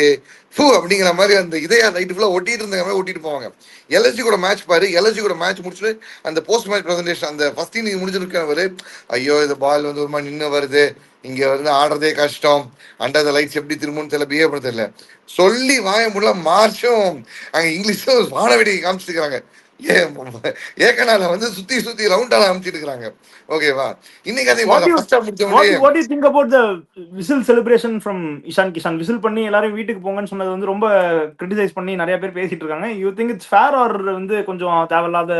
ஃபூ அப்படிங்கிற மாதிரி அந்த இதையா நைட்டு ஃபுல்லா ஒட்டிட்டு இருந்த மாதிரி ஒட்டிட்டு போவாங்க. எல்எஸ்ஜி கூட மேட்ச் பாரு, எல்எஸ்ஜி கூட மேட்ச் முடிச்சுட்டு அந்த போஸ்ட் மேட்ச் ப்ரெசன்டேஷன் அந்த ஃபர்ஸ்ட் இன்னிங் முடிஞ்சிருக்கவர், ஐயோ இந்த பால் வந்து ஒரு மாதிரி நின்று வருது, இங்க வந்து ஆடுறதே கஷ்டம், அண்டர் த லைட்ஸ் எப்படி திரும்பணும்னு தெரியல, பிஹேவ் பண்ண தெரியல சொல்லி வாய முடியல. மார்ச்சும் அங்க இங்கிலீஷும் வானவெடிக்கை காமிச்சிருக்காங்க. ஏக்கனால வந்து சுத்தி ரவுண்டால அமைச்சிட்டு இருக்காங்க. ஓகேவா, இன்னைக்கு அதே What do you think about the whistle celebration from Ishan Kishan? Whistle பண்ணி எல்லாரும் வீட்டுக்கு போங்கன்னு சொன்னது வந்து ரொம்ப கிரிட்டிசைஸ் பண்ணி நிறைய பேர் பேசிட்டு இருக்காங்க. You think it's fair or வந்து கொஞ்சம் தேவையில்லாத?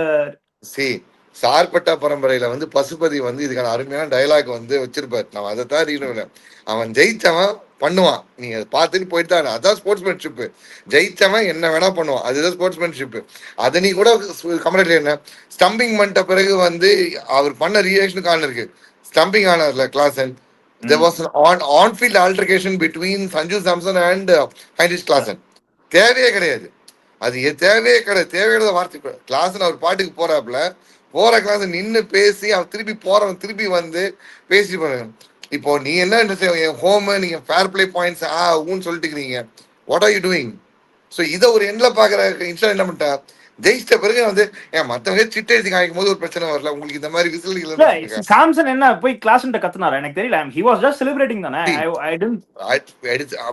சார்பட்டா பரம்பரையில வந்து பசுபதி வந்து இதுக்கான அருமையான டயலாக் வந்து வச்சிருப்பாரு. நான் அதை தான் ரீனு, அவன் ஜெயிச்சவன் பண்ணுவான், நீங்க அதை பார்த்துட்டு போயிட்டு தான், அதான் ஸ்போர்ட்ஸ்மேன்ஷிப். ஜெயிச்சவன் என்ன வேணா பண்ணுவான், அதுதான் ஸ்போர்ட்ஸ்மேன்ஷிப். அதை நீ கூட கமெண்ட்ல என்ன ஸ்டம்பிங் பண்ணிட்ட பிறகு வந்து அவர் பண்ண ரியாக்ஷனுக்கு ஆன் இருக்கு. ஸ்டம்பிங் ஆனார்ல Klaasen, there was an on field altercation between Sanju Samson and Heinrich Klaasen. தேவையே கிடையாது, அது தேவையே கிடையாது, தேவையான வார்த்தை. கிளாஸ் அவர் பாட்டுக்கு போறாப்புல, போற கிளாஸ் நின்று பேசி அவன் திருப்பி போறவன் திருப்பி வந்து பேசி போறாங்க. இப்போ நீ என்ன ஹோம் நீங்க ஃபேர் பிளே பாயிண்ட்ஸ் ஊன்னு சொல்லிட்டு இருக்கீங்க, what are you doing? So இதை ஒரு எண்ணில் பார்க்குற இன்ஸ்டா என்ன பண்ணிட்டா, ஜெயிச்சிட்ட பிறகு வந்து ஏன் மற்றவங்க சிட்டு எழுதி காய்க்கும் போது ஒரு பிரச்சனை வரல, உங்களுக்கு இந்த மாதிரி விசில். சாம்சன் என்ன போய் கிளாஸ் கத்துனாரா எனக்கு தெரியல. he was just celebrating தானே.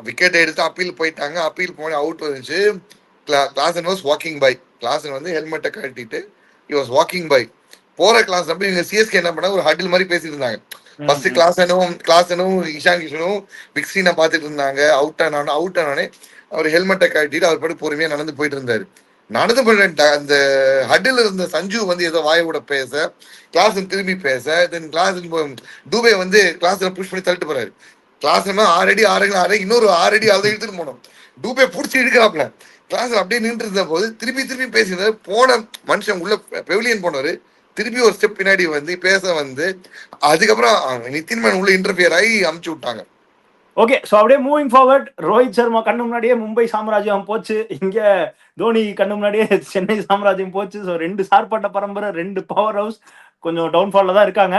விக்கெட் எடுத்து அப்பீல் போயிட்டாங்க, அப்பீல் போன அவுட் வந்துச்சு. Klaasen was walking by, Klaasen வந்து ஹெல்மெட்டை கட்டிட்டு he was வாக்கிங் பை போற கிளாஸ். அப்படி இவங்க சிஎஸ்கே என்ன பண்ணாங்க, ஒரு ஹட்டில் மாதிரி பேசிட்டு இருந்தாங்க. ஃபர்ஸ்ட் கிளாசனும் இஷான் கிஷனும் விக்ஸினை பார்த்துட்டு இருந்தாங்க. அவுட் ஆனோடனே அவர் ஹெல்மெட்டை கட்டிட்டு அவர் படி பொறுமையா நடந்து போயிட்டு இருந்தாரு. நடந்து போயிட்டு அந்த ஹட்டில் இருந்த சஞ்சு வந்து ஏதோ வாயை விட பேச, கிளாசன் திரும்பி பேச, தென் கிளாசன் டூபே வந்து கிளாஸ்ல புஷ் பண்ணி தள்ளிட்டு போறாரு. கிளாஸ் ஆறடி இன்னொரு 6 அடி அதை இழுத்துட்டு போனோம். டூபே பிடிச்சி இழுக்கிறாப்ல. கிளாஸ்ல அப்படியே நின்று இருந்த போது திருப்பி பேசினாரு. போன மனுஷன் உள்ள பெவிலியன் போனவர் திருப்பி ஒரு ஸ்டெப் பின்னாடி வந்து பேச வந்து, அதுக்கப்புறம் நிதின்மேன் உள்ள இன்டர்ஃபியர் ஆகி அமுச்சு விட்டாங்க. ஓகே, ஸோ அப்படியே மூவிங் ஃபார்வர்ட், ரோஹித் சர்மா கண்ணு முன்னாடியே மும்பை சாம்ராஜ்யம் போச்சு, இங்க தோனி கண்ணு முன்னாடியே சென்னை சாம்ராஜ்யம் போச்சு. ஸோ 2 சார்பட்ட பரம்பரை, 2 பவர் ஹவுஸ் கொஞ்சம் டவுன்ஃபால்ல தான் இருக்காங்க.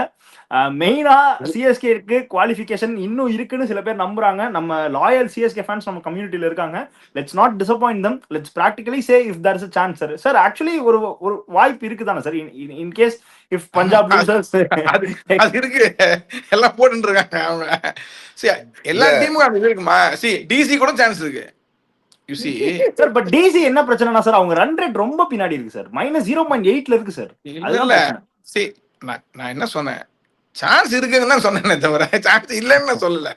மெயினா சிஎஸ்கேக்கு குவாலிஃபிகேஷன் இன்னும் இருக்குன்னு சில பேர் நம்புறாங்க. நம்ம லாயல் சிஎஸ்கே ஃபேன்ஸ் நம்ம கம்யூனிட்டியில இருக்காங்க. Let's not disappoint them, let's practically say if there is a chance. Sir actually ஒரு வாய்ப்பு இருக்குதானே sir, in case if Punjab losers அது இருக்கு, எல்லாம் போட்டு இருக்காங்க அவங்க. எல்லா டீமுக்கும் அது இருக்குமா? டிசி கூட சான்ஸ் இருக்கு. You see sir, but DC என்ன பிரச்சனைனா சார், அவங்க ரன் ரேட் ரொம்ப பின்னாடி இருக்கு சார், -0.8ல இருக்கு சார். அதுதான் நான் என்ன சொன்னேன், சான்ஸ் இருக்குன்னு தான் சொன்னேனே தவிர சான்ஸ் இல்லைன்னு நான் சொல்லல.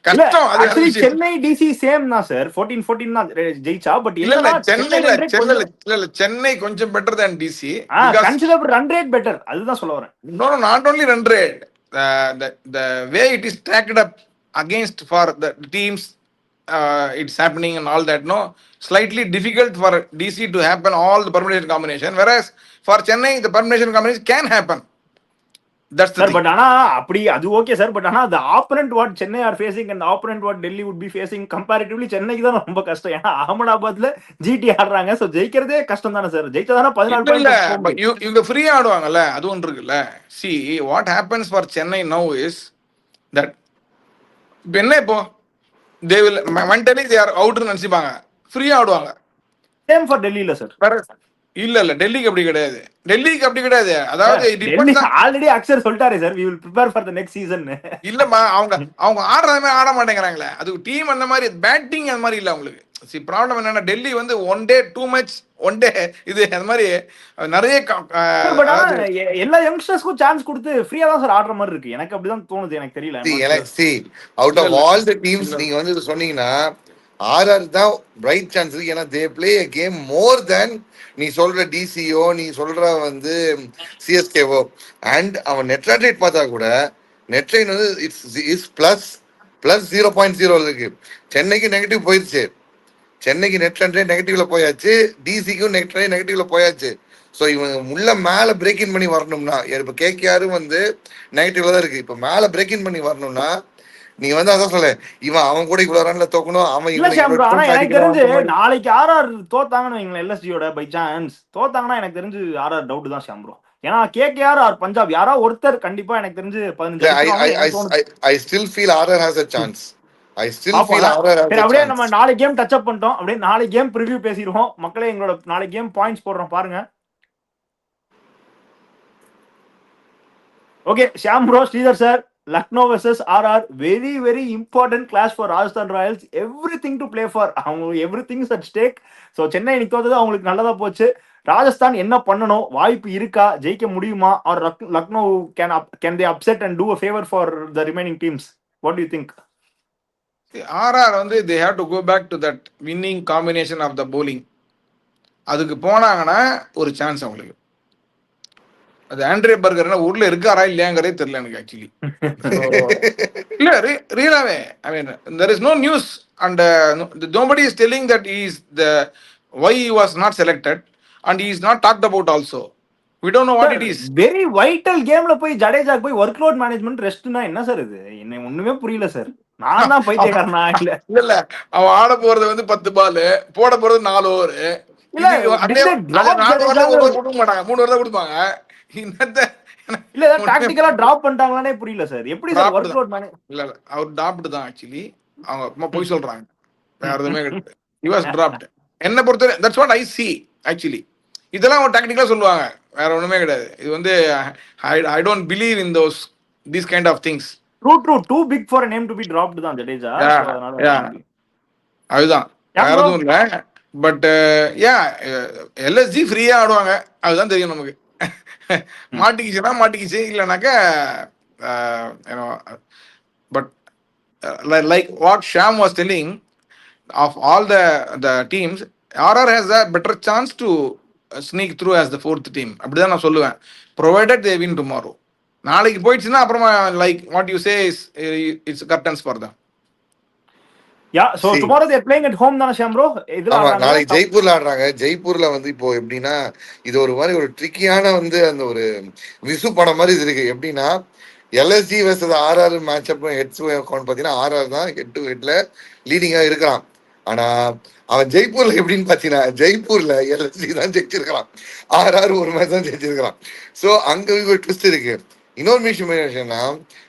கஷ்டம். ஆக்சுவலி சென்னை டிசி சேம் தான் சார், 14 தான் ஜெயிச்சா. பட் இல்ல சென்னை கொஞ்சம் better than DC. Consider run rate better, அதுதான் சொல்ல வரேன். No, not only run rate, the way it is stacked up against for the teams, it's happening and all that. No, slightly difficult for DC to happen all the permutation combination, whereas for Chennai the permutation combination can happen. That's the thing. But ana apdi adu okay sir, but ana the opponent what Chennai are facing and the opponent what Delhi would be facing, comparatively Chennai ku தான் ரொம்ப கஷ்டம். ஏன்னா அகமதாபாத்ல GT ஆடுறாங்க. So ஜெயிக்கிறதே கஷ்டம் தானே sir. ஜெயிச்சதானா 14 point. இவங்க free ஆடுவாங்கல்ல, அது ஒன்று இருக்குல்ல. See what happens for Chennai now is that என்ன இப்போ they will mentally they are out ன்னு நினைச்சுப்பாங்க, ஃப்ரீ ஆடுவாங்க. சேம் ஃபார் டெல்லில சார். இல்ல டெல்லிக்கு அப்படி கிடையாது. அதாவது ஆல்ரெடி அக்ஷர் சொல்லிட்டாரே sir, we will prepare for the next season. இல்லம்மா, அவங்க ஆடுறதே ஆட மாட்டேங்கிறாங்களே. அது டீம் அந்த மாதிரி, பேட்டிங் அந்த மாதிரி இல்ல அவங்களுக்கு. சி ப்ராப்ளம் என்னன்னா, டெல்லி வந்து one day too much, one day இது அந்த மாதிரி நிறைய. எல்லா யங்ஸ்டர்ஸ்க்கும் சான்ஸ் கொடுத்து ஃப்ரீயா தான் சார் ஆடுற மாதிரி இருக்கு. எனக்கு அப்படிதான் தோணுது, எனக்கு தெரியல. எனக்கு out of all the teams நீங்க வந்து சொன்னீங்கன்னா ஆர்ஆர் தான் பிரைட் சான்ஸ் இருக்கு. ஏன்னா they play a game more than நீ சொல்ற டிசிஓ, நீ சொல்ற வந்து சிஎஸ்கேவோ. அண்ட் அவன் நெட் ரன் ரேட் பார்த்தா கூட நெட் ரன் வந்து இஸ் பிளஸ் 0.0 இருக்கு. சென்னைக்கு நெகட்டிவ் போயிருச்சு, சென்னைக்கு நெட் ரன் ரேட் நெகட்டிவ்ல போயாச்சு, டிசிக்கும் நெட் ரன் நெகட்டிவ்ல போயாச்சு. ஸோ இவங்க உள்ள மேல பிரேக் இன் பண்ணி வரணும்னா, இப்போ கேகேஆரும் வந்து நெகட்டிவ்ல தான் இருக்கு. இப்போ மேல பிரேக் இன் பண்ணி வரணும்னா நீ வந்து அதான் சொல்ல, இவன் அவன் கூட இவ்வளவு ரன்ல தோக்கணும். அவன் எனக்கு தெரிஞ்சு நாளைக்கு ஆர்ஆர் தோத்தாங்கன்னு வைங்களேன், எல்எஸ்டியோட பை சான்ஸ் தோத்தாங்கன்னா எனக்கு தெரிஞ்சு ஆர்ஆர் டவுட் தான் ஷாம் ப்ரோ. ஏன்னா கேகேஆர் ஆர் பஞ்சாப் யாரா ஒருத்தர் கண்டிப்பா எனக்கு தெரிஞ்சு 15. I still feel RR has a chance. அப்படியே நம்ம நாளை கேம் டச் அப் பண்ணிட்டோம். அப்படியே நாளை கேம் ப்ரிவியூ பேசிடுவோம். மக்களே, எங்களோட நாளை கேம் பாயிண்ட்ஸ் போடுறோம் பாருங்க. Okay, Sham bro, Sridhar sir, Lucknow versus RR, very very important clash for Rajasthan Royals. Everything to play for, everything is at stake. So Chennai இன்னைக்கு தோத்தது அவங்களுக்கு நல்லதா போச்சு. ராஜஸ்தான் என்ன பண்ணணும், வாய்ப்பு இருக்கா, ஜெயிக்க முடியுமா, or Lucknow can they upset and do a favor for the remaining teams? What do you think? RR வந்து they have to go back to that winning combination of the bowling. அதுக்கு போனாங்கன்னா ஒரு சான்ஸ் அவங்களுக்கு. அது Andre burger ஊர்ல இருக்காரா இல்லையாங்கிறதே தெரியல எனக்கு ஆக்சுவலி. இல்ல ரியலாவே I mean there is no news and nobody is telling that is the why he was not selected and he is not talked about also. We don't know what sir it is. Very vital கேம்ல போய் ஜடேஜா போய் work load management ரெஸ்ட்னா என்ன sir இது? என்ன ஒண்ணுமே புரியல sir. நான் தான் பைத்தியக்காரனா இல்ல? இல்ல அவன் ஆட போறது 10 பால், போட போறது 4 ஓவர். இல்ல இது did they drop 4 Jadeja? Over கொடுக்க மாட்டாங்க, 3 ஓவர் தான் கொடுப்பாங்க. இன்னத்த இல்ல ஏதாவது டாக்டிக்கலா டிராப் பண்ணிட்டாங்களானே புரியல சார். எப்படி சார் டிராப்டு ஒர்க் தான். Load manage? இல்ல அவர் டிராப்டு தான் ஆக்சுவலி. அவங்க அம்மா போய் சொல்றாங்க, வேற எதுவுமே கிடையாது. he was dropped. என்ன பொறுத்தவரை that's what I see actually. இதெல்லாம் ஒரு டாக்டிக்கலா சொல்லுவாங்க, வேற ஒண்ணுமே கிடையாது. இது வந்து I don't believe in those these kind of things. True to pick for a name to be dropped தான் ஜடேஜா. So அதனால அதுதான், வேற எதுவும் இல்ல. பட் யா எல்எஸ்ஜி ஃப்ரீயா ஆடுவாங்க, அதுதான் தெரியும் நமக்கு. மாட்டிக்கிச்சுன்னா மாட்டிக்கிச்சு, இல்லைனாக்கா but like what Sham was telling, of all the teams, RR has a better chance to sneak through as the fourth team. அப்படிதான் நான் சொல்லுவேன், provided they win tomorrow. நாளைக்கு போயிடுச்சுன்னா அப்புறமா like what you say is it's curtains for them. Yeah, so tomorrow they are playing at home தான Sham bro? இதுல நாளைக்கு ஜெய்ப்பூர்ல ஆடுறாங்க. ஜெய்ப்பூர்ல வந்து இப்போ எப்படின்னா இது ஒரு மாதிரி ஒரு ட்ரிக்கியான வந்து அந்த ஒரு விசு படம் மாதிரி இது இருக்கு. எப்படின்னா LSG versus RR match up heads பாத்தீங்கன்னா ஆர்ஆர் தான் ஹெட் டு ஹெட்ல லீடிங்கா இருக்கிறான். ஆனா அவன் ஜெய்ப்பூர்ல எப்படின்னு பாத்தீங்கன்னா ஜெய்ப்பூர்ல எல்எஸ்ஜி தான் ஜெயிச்சிருக்கிறான், ஆர்ஆர் ஒரு மேட்ச் தான் ஜெயிச்சிருக்கிறான். ஸோ அங்க ஒரு ட்விஸ்ட் இருக்கு. இன்னொரு விஷயம்னா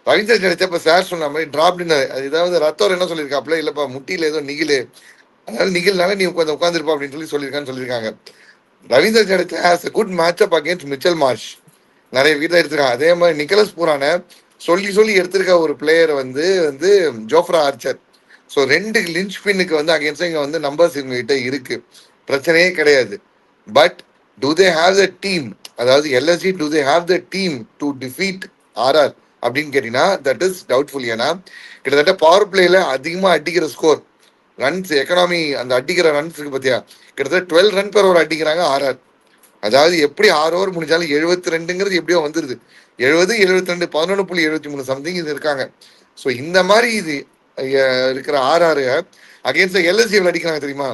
ரவீந்திர ஜடேஜா இப்ப சார் சொன்ன மாதிரி டிராப்டு, ஏதாவது ரத்தோர் என்ன சொல்லியிருக்காப்ல, இல்லப்பா முட்டியில ஏதோ நிகிலு, அதனால நிகில்னால நீ உட்காந்துருப்பா அப்படின்னு சொல்லியிருக்காங்க. Ravindra Jadeja has a good match up against Mitchell Marsh, நிறைய வீட்டில் எடுத்திருக்காங்க. அதே மாதிரி நிக்கலஸ் பூரான சொல்லி எடுத்திருக்க ஒரு பிளேயர் வந்து ஜோஃப்ரா ஆர்ச்சர். ஸோ 2 லிஞ்ச் பின்னுக்கு வந்து அகேன்ஸ்ட் இங்க வந்து நம்பர்ஸ் இவங்ககிட்ட இருக்கு, பிரச்சனையே கிடையாது. But do they have the team, அதாவது LSG do they have the team to defeat RR அப்படின்னு கேட்டீங்கன்னா தட் இஸ் டவுட்ஃபுல். ஏன்னா கிட்டத்தட்ட பவர் பிளேல அதிகமா அடிக்கிற ஸ்கோர் ரன்ஸ் எக்கனாமி, அந்த அடிக்கிற ரன்ஸுக்கு பத்தியா கிட்டத்தட்ட 12 ரன் பெர் ஓவர் அடிக்கிறாங்க ஆர்ஆர். அதாவது எப்படி 6 ஓவர் முடிஞ்சாலும் 72ங்கிறது எப்படியோ வந்துருது, 70 72 11.73 சம்திங் இது இருக்காங்க. ஸோ இந்த மாதிரி இது இருக்கிற ஆர்ஆர் அகேன்ஸ்ட் எல்எஸ்ஜி அடிக்கிறாங்க தெரியுமா,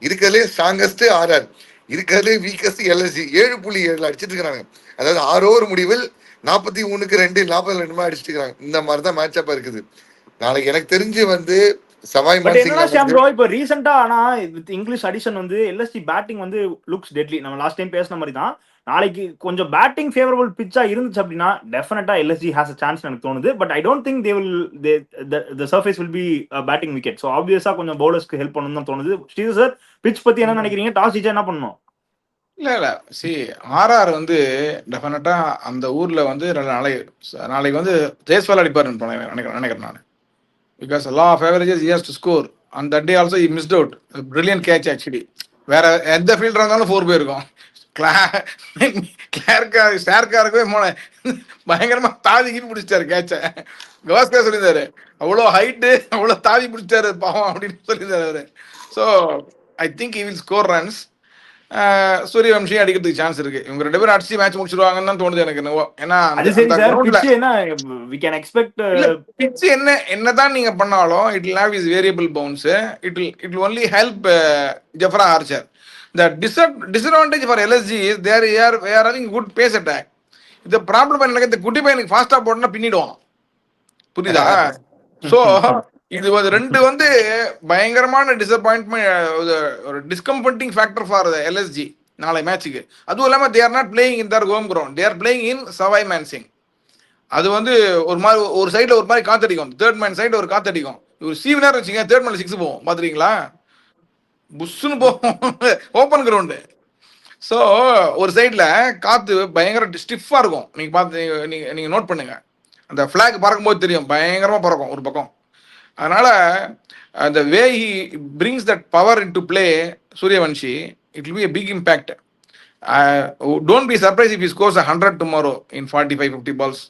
இருக்கிறதுலே ஸ்ட்ராங்கஸ்ட் ஆர்ஆர், இருக்கிறதுலே வீக்கஸ்ட் எல்எஸ்ஜி 7.7 அடிச்சிட்டு இருக்கிறாங்க. அதாவது 6 ஓவர் முடிவில் 43க்கு 2 42 அடிச்சிட்டு இருக்காங்க. இந்த மாதிரி தான் மேட்ச் அப்பா இருக்குது. நாளைக்கு எனக்கு தெரிஞ்சு வந்து சவாய் இப்போ ரீசெண்டா ஆனா வித் இங்கிலீஷ் அடிஷன் வந்து எல்எஸ்டி பேட்டிங் வந்து லுக்ஸ் டெட்லி. நம்ம லாஸ்ட் டைம் பேசின மாதிரி தான் நாளைக்கு கொஞ்சம் பேட்டிங் ஃபேவரபிள் பிச்சா இருந்துச்சு அப்படின்னா டெஃபினட்டா எல்எஸ்ஜி ஹாஸ் அ சான்ஸ் எனக்கு தோணுது. But I don't think the surface will be a batting wicket. So obviously கொஞ்சம் பவுலர்ஸ்க்கு ஹெல்ப் பண்ணணும் தான் தோணுது. ஸ்ரீதர் சார் பிச் பத்தி என்ன நினைக்கிறீங்க? டாஸ் ஜெயிச்சா என்ன பண்ணணும்? இல்ல சி ஆர்ஆர் வந்து டெஃபினட்டா அந்த ஊர்ல வந்து நாளைக்கு வந்து ஜெய்ஸ்வால் அடிப்பாருன்னு நினைக்கிறேன் நான். Because law of averages he has to score. On that day also he missed out. A brilliant catch actually. வேற எந்த ஃபீல்டரா இருந்தாலும் 4 போயிருக்கும். ஸ்டார்க்காருக்கே பயங்கரமா தாவி பிடிச்சிட்டாரு கேட்ச. கவாஸ்கர் சொல்லியிருந்தாரு அவ்வளோ ஹைட்டு அவ்வளோ தாவி பிடிச்சிட்டாரு பாவம் அப்படின்னு சொல்லியிருந்தாரு அவரு. So I think he will score runs. Suryavanshi அடிக்கிறதுக்கு சான்ஸ் இருக்கு. இவங்க 2 பேரும் அடிச்சு மேட்ச் முடிச்சிருவாங்கன்னு தோணுது எனக்கு. ஏன்னா பிட்ச் என்னதான் நீங்க பண்ணாலும் it will have is variable bounce. It will only help Jofra Archer. The disadvantage for LSG is they are having good pace attack. இந்த ப்ராப்ளம் எனக்கு இந்த குட்டி பையனுக்கு ஃபாஸ்டா போட்டா பின்னிடுவான், புரியுதா? ஸோ இது வந்து 2 வந்து பயங்கரமான டிசப்பாயின்ட்மெண்ட், ஒரு டிஸ்கம்ஃபர்டிங் ஃபேக்டர் ஃபார் எல்எஸ்ஜி நாளை மேட்சுக்கு. அதுவும் இல்லாமல் they are not playing in their home ground, they are playing in Sawai Mansingh. அது வந்து ஒரு மாதிரி ஒரு சைடில் ஒரு மாதிரி காத்தடிக்கும், தேர்ட் மேன் சைடு ஒரு காத்தடிக்கும். ஒரு சீவனாக வச்சுங்க, தேர்ட் மேன் 6 போகும், பார்த்துருக்கீங்களா? புஷ்ஷுன்னு போகும், ஓப்பன் கிரவுண்டு. ஸோ ஒரு சைடில் காற்று பயங்கர ஸ்டிஃபாக இருக்கும். நீங்கள் பார்த்து நீங்கள் நோட் பண்ணுங்க, அந்த ஃப்ளாக் பறக்கும்போது தெரியும், பயங்கரமாக பறக்கும் ஒரு பக்கம். அதனால the way he brings that power into play, Suryavanshi, it will be a big impact. Don't be surprised if he scores 100 tomorrow in 45-50 balls.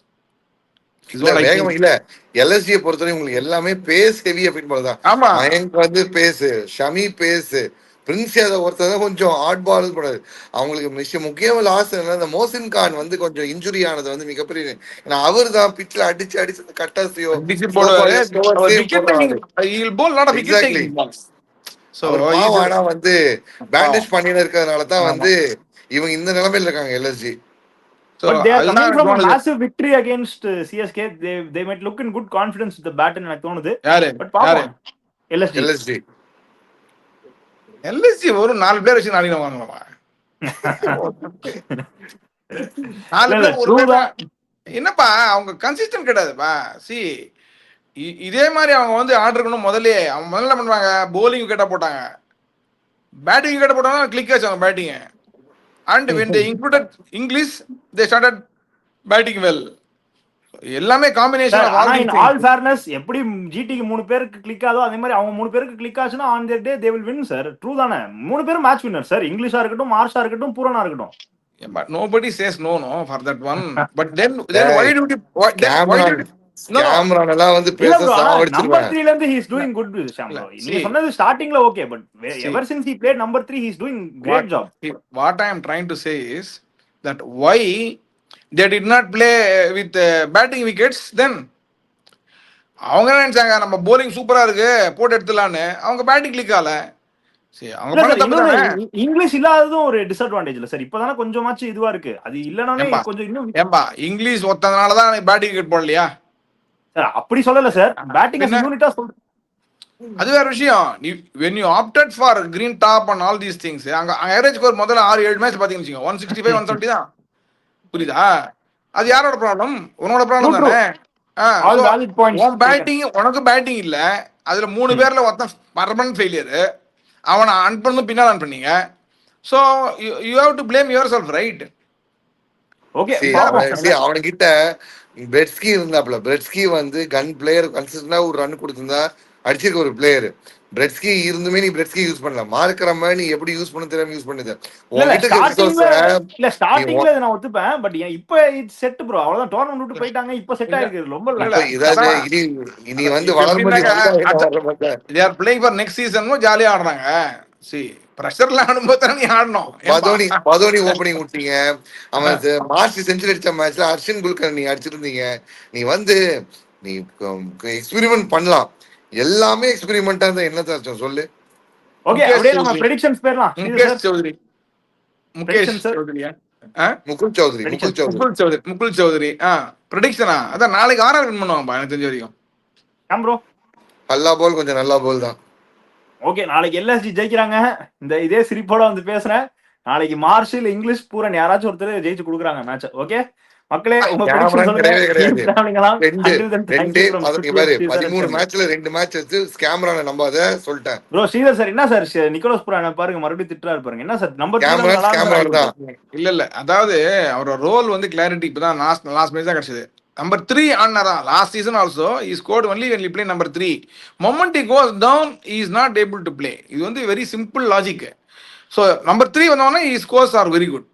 வேகமா இல்ல எல்எஸ்ஜியை பொறுத்தவரை உங்களுக்கு எல்லாமே பேஸ் ஹெவி அப்படின்னு போலதான். மயங்க் வந்து பேஸ், ஷமி பேஸ், பிரின்ஸ் யாதவ் ஒருத்தர் தான் கொஞ்சம் ஆட் பால் போடாது. அவங்களுக்கு முக்கியம் லாஸ்ட் அந்த மோசின் கான் வந்து கொஞ்சம் இன்ஜுரி ஆனது வந்து மிகப்பெரிய. ஏன்னா அவர் தான் பிச்சில் அடிச்சு அந்த கட்டாசியோ போடுவாரு. எக்ஸாக்ட்லி. அவர் பாவம் ஆனா வந்து பேண்டேஜ் பண்ணின்னு இருக்கிறதுனால தான் வந்து இவங்க இந்த நிலைமையில இருக்காங்க LSG. But they are coming from a massive victory against CSK. They might look in good confidence with the bat ன்னு எனக்கு தோணுது. But பாப்போம். LSG ஒரு 4 பிளேயர் வச்சு நாளைக்கு வாங்கலாமா? 4 பேர் ஒரு என்னப்பா அவங்க கன்சிஸ்டன்ட் கிடையாதுப்பா. இதே மாதிரி அவங்க வந்து ஆர்டர் இருக்கணும். அவங்க முதல்ல பண்ணுவாங்க, போலிங் விக்கெட்டா போட்டாங்க, பேட்டிங் விக்கெட்டா போட்டாங்க, கிளிக் ஆச்சு அவங்க batting. And when they included English, they started batting well. எல்லாமே combination of all things. All fairness எப்படி ஜிடிக்கு 3 பேருக்கு கிளிக் ஆதோ அதே மாதிரி அவங்க 3 பேருக்கு கிளிக் ஆச்சுனா on their day they will win sir. True தானே? 3 பேரும் மேட்ச் வின்னர் சார். இங்கிலீஷா இருக்கட்டும், மார்ஷா இருக்கட்டும், பூரனா இருக்கட்டும். But nobody says no for that one. But then why do you கேமரான் எல்லாம் வந்து பேச சாவடிச்சிருவாங்க. நம்பர் 3 ல இருந்து he is doing good ஷாம்லோ. நீங்க சொன்னது ஸ்டார்டிங்ல okay, but ever since he played number 3 he is doing great job. What I am trying to say is that why they did not play with batting wickets then. அவங்க நினைச்சாங்க நம்ம bowling சூப்பரா இருக்கு போட்டு எடுத்துலாம்னு. அவங்க பேட்டிங் கிளிக் ஆல. English இல்லாததும் ஒரு disadvantage இல்ல சார். இப்பதானே கொஞ்சமாச்சு இதுவா இருக்கு. அது இல்லனானே கொஞ்சம் இன்னும் ஏம்பா இங்கிலீஷ் ஒத்தனால தான் பேட்டிங் விக்கெட் போடலையா சார்? அப்படி சொல்லல சார். பேட்டிங் as யூனிட்டா சொல்றேன். அது வேற விஷயம். when you opted for green top and all these things, அங்க ஆவரேஜ் ஸ்கோர் முதல்ல 6-7 மேட்ச் பாத்தீங்கன்னு வச்சுங்க 165 170 தான். புரியுதா? அது யாரோட ப்ராப்ளம்? உன்னோட ப்ராப்ளம் தானே. All valid points. உன் பேட்டிங் உனக்கு பேட்டிங் இல்ல. அதுல 3 பேர்ல ஒருத்தன் பர்மனன்ட் ஃபெயிலியர். அவனை அன் பண்ணு பின்னால் அன் பண்ணீங்க. So you have to blame yourself, right? Okay. அவனுக்கிட்ட பிரெட்ஸ்கி இருந்தாப்ல. பிரெட்ஸ்கி வந்து கன் பிளேயர் கன்சிஸ்டன்டா ஒரு ரன் கொடுத்திருந்தா அடிச்சிருக்க ஒரு பிளேயர். பிரெட்ஸ்கி இருந்துமே நீ பிரெட்ஸ்கி யூஸ் பண்ணல. மார்க்கரமா நீ எப்படி யூஸ் பண்ண தெரியாம யூஸ் பண்ணுது. இல்ல ஸ்டார்டிங்ல நான் ஒத்துப்பேன். பட் இப்போ இட் செட் ப்ரோ. அவ்வளவுதான். டோர்னமென்ட் விட்டு போயிட்டாங்க. இப்போ செட் ஆயிருக்கு. ரொம்ப இனி வந்து Valarmathi they are playing for next season ஜாலியா ஆடுறாங்க. பிரஷர்ல ஆடும்போது நீ ஆடணும். பதோனி ஓப்பனிங் விட்டீங்க. அவன் மார்ச் செஞ்சுரி அடிச்ச மேட்ச்ல அர்ஷின் குல்கர் நீ அடிச்சிருந்தீங்க. நீ வந்து நீ எக்ஸ்பெரிமெண்ட் பண்ணலாம். எல்லாமே எக்ஸ்பெரிமெண்டா இருந்தா என்ன தான் சொல்லு. ஓகே, அப்படியே நம்ம பிரெடிக்ஷன்ஸ் பேரலாம். முகுல் சௌத்ரி பிரெடிக்ஷனா? அதான் நாளைக்கு ஆர்ஆர் வின் பண்ணுவாங்க எனக்கு தெரிஞ்ச வரைக்கும். ஆம் ப்ரோ. நல்லா போல் கொஞ்சம் நல்லா போல் தான். ஓகே, நாளைக்கு எல்எஸ்ஜி ஜெயிக்கிறாங்க. இதே சிரிப்போட வந்து பேசுறேன். நாளைக்கு மார்ஷல் இங்கிலீஷ் பூரன் யாராச்சும் ஒருத்தர் ஜெயிச்சு கொடுக்குறாங்க மேட்ச். ஓகே மக்களே, உங்க prediction சொல்லுங்க. 13 மேட்ச்ல 2 மேட்ச் வச்சு கேமரால நம்பாத சொல்லிட்டேன். ப்ரோ ஸ்ரீதர் சார் என்ன சார் நிக்கோலஸ் புரான பாருங்க மறுபடியும் திட்டுறாரு பாருங்க. என்ன சார் நம்பர் 3 தான். இல்ல அதாவது அவரோட ரோல் வந்து கிளாரிட்டி இப்பதான் லாஸ்ட் மேட்ச் தான் கிடைச்சது. நம்பர் 3 ஆனாரா last season also he scored only when he play number 3. moment he goes down he is not able to play. இது வந்து very simple logic. So number 3 வந்தோடனே he scores are very good.